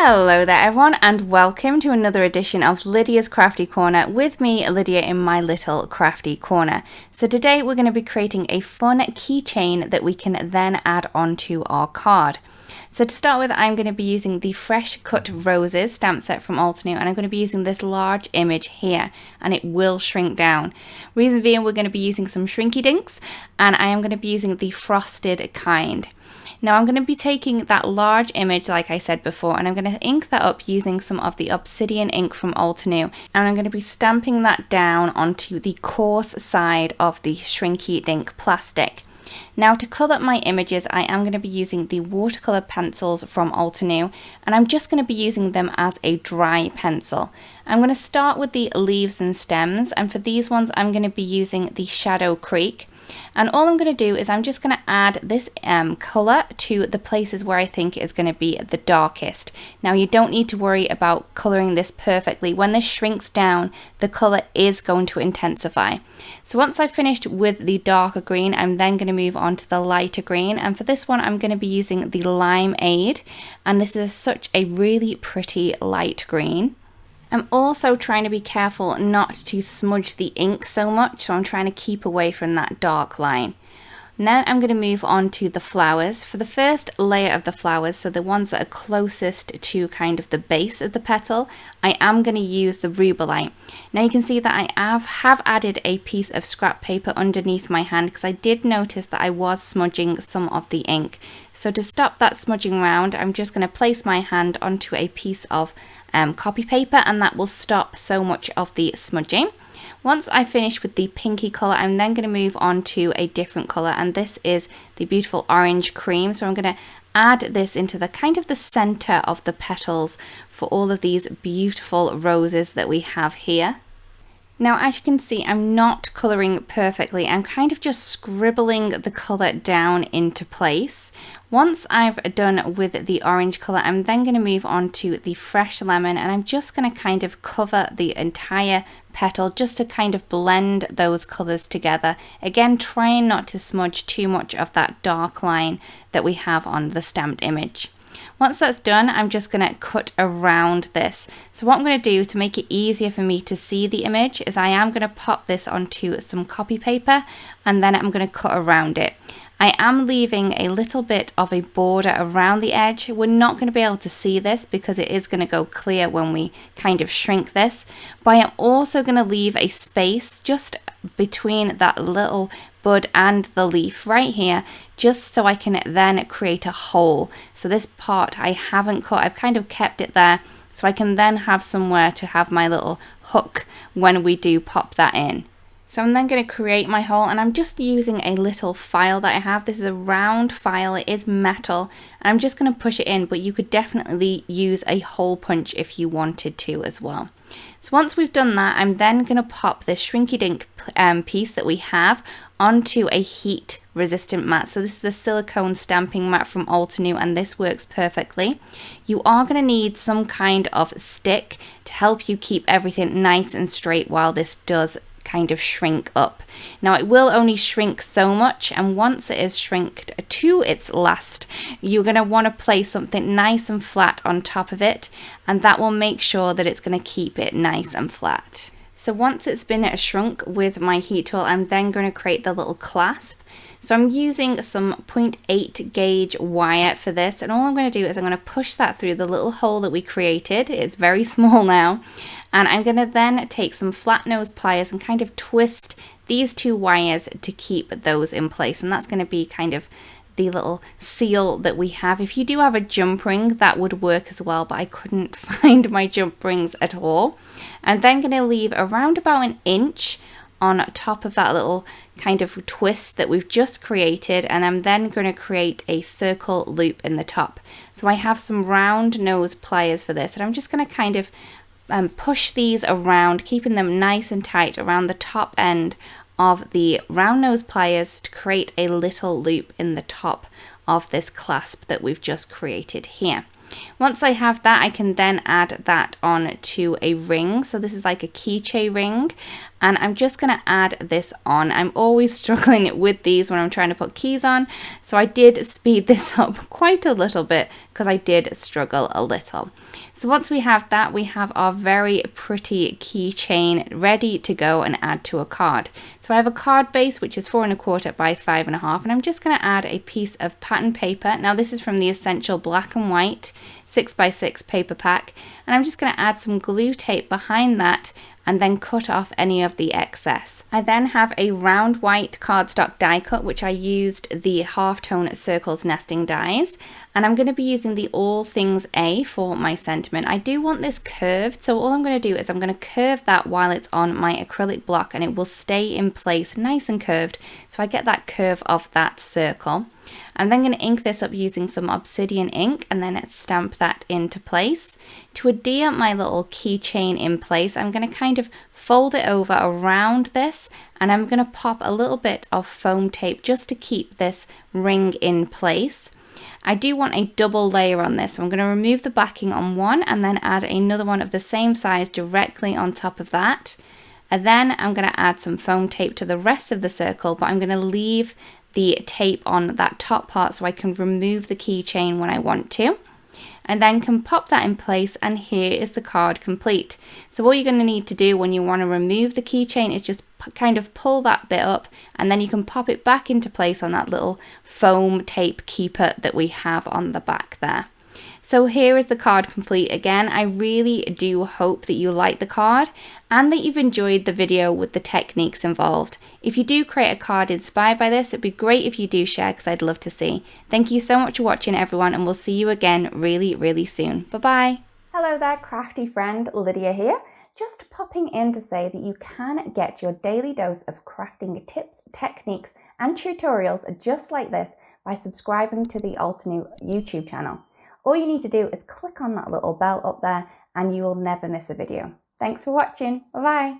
Hello there everyone, and welcome to another edition of Lydia's Crafty Corner with me, Lydia, in my little crafty corner. So today we're going to be creating a fun keychain that we can then add onto our card. So to start with, I'm going to be using the Fresh Cut Roses stamp set from Altenew, and I'm going to be using this large image here, and it will shrink down. Reason being, we're going to be using some shrinky dinks, and I am going to be using the frosted kind. Now I'm going to be taking that large image like I said before, and I'm going to ink that up using some of the Obsidian ink from Altenew, and I'm going to be stamping that down onto the coarse side of the shrinky dink plastic. Now to colour my images, I am going to be using the watercolor pencils from Altenew, and I'm just going to be using them as a dry pencil. I'm going to start with the leaves and stems, and for these ones I'm going to be using the Shadow Creek. And all I'm going to do is I'm just going to add this colour to the places where I think it's going to be the darkest. Now you don't need to worry about colouring this perfectly. When this shrinks down, the colour is going to intensify. So once I've finished with the darker green, I'm then going to move on to the lighter green. And for this one, I'm going to be using the Limeade. And this is such a really pretty light green. I'm also trying to be careful not to smudge the ink so much, so I'm trying to keep away from that dark line. Now I'm going to move on to the flowers. For the first layer of the flowers, so the ones that are closest to kind of the base of the petal, I am going to use the Rubellite. Now you can see that I have added a piece of scrap paper underneath my hand because I did notice that I was smudging some of the ink. So to stop that smudging around, I'm just going to place my hand onto a piece of copy paper, and that will stop so much of the smudging. Once I finish with the pinky colour, I'm then going to move on to a different colour, and this is the beautiful orange cream. So I'm going to add this into the kind of the centre of the petals for all of these beautiful roses that we have here. Now, as you can see, I'm not colouring perfectly. I'm kind of just scribbling the colour down into place. Once I've done with the orange colour, I'm then going to move on to the fresh lemon, and I'm just going to kind of cover the entire petal just to kind of blend those colours together. Again, trying not to smudge too much of that dark line that we have on the stamped image. Once that's done, I'm just going to cut around this. So what I'm going to do to make it easier for me to see the image is I am going to pop this onto some copy paper, and then I'm going to cut around it. I am leaving a little bit of a border around the edge. We're not going to be able to see this because it is going to go clear when we kind of shrink this. But I am also going to leave a space just between that little bud and the leaf right here, just so I can then create a hole. So this part I haven't cut, I've kind of kept it there so I can then have somewhere to have my little hook when we do pop that in. So I'm then going to create my hole, and I'm just using a little file that I have. This is a round file, it is metal, and I'm just going to push it in, but you could definitely use a hole punch if you wanted to as well. So once we've done that, I'm then going to pop this shrinky dink piece that we have onto a heat resistant mat. So this is the silicone stamping mat from Altenew, and this works perfectly. You are going to need some kind of stick to help you keep everything nice and straight while this does kind of shrink up. Now it will only shrink so much, and once it is shrinked to its last, you're going to want to place something nice and flat on top of it, and that will make sure that it's going to keep it nice and flat. So once it's been shrunk with my heat tool, I'm then going to create the little clasp. So I'm using some 0.8 gauge wire for this, and all I'm going to do is I'm going to push that through the little hole that we created. It's very small now, and I'm going to then take some flat nose pliers and kind of twist these two wires to keep those in place, and that's going to be kind of the little seal that we have. If you do have a jump ring, that would work as well, but I couldn't find my jump rings at all. I'm then going to leave around about an inch on top of that little kind of twist that we've just created, and I'm then going to create a circle loop in the top. So I have some round nose pliers for this, and I'm just going to kind of push these around, keeping them nice and tight around the top end of the round nose pliers to create a little loop in the top of this clasp that we've just created here. Once I have that, I can then add that on to a ring. So this is like a keychain ring, and I'm just going to add this on. I'm always struggling with these when I'm trying to put keys on, so I did speed this up quite a little bit because I did struggle a little. So once we have that, we have our very pretty keychain ready to go and add to a card. So I have a card base which is 4 1/4 by 5 1/2, and I'm just going to add a piece of pattern paper. Now this is from the Essential Black and White 6x6 paper pack, and I'm just going to add some glue tape behind that and then cut off any of the excess. I then have a round white cardstock die cut, which I used the Halftone Circles Nesting dies, and I'm going to be using the All Things A for my sentiment. I do want this curved, so all I'm going to do is I'm going to curve that while it's on my acrylic block, and it will stay in place nice and curved, so I get that curve of that circle. I'm then going to ink this up using some Obsidian ink and then stamp that into place. To adhere my little keychain in place, I'm going to kind of fold it over around this, and I'm going to pop a little bit of foam tape just to keep this ring in place. I do want a double layer on this, so I'm going to remove the backing on one and then add another one of the same size directly on top of that. And then I'm going to add some foam tape to the rest of the circle, but I'm going to leave the tape on that top part so I can remove the keychain when I want to, and then can pop that in place, and here is the card complete. So all you're going to need to do when you want to remove the keychain is just kind of pull that bit up, and then you can pop it back into place on that little foam tape keeper that we have on the back there. So here is the card complete. Again, I really do hope that you like the card and that you've enjoyed the video with the techniques involved. If you do create a card inspired by this, it'd be great if you do share because I'd love to see. Thank you so much for watching, everyone, and we'll see you again really, really soon. Bye-bye. Hello there, crafty friend, Lydia here. Just popping in to say that you can get your daily dose of crafting tips, techniques, and tutorials just like this by subscribing to the Altenew YouTube channel. All you need to do is click on that little bell up there and you will never miss a video. Thanks for watching. Bye bye.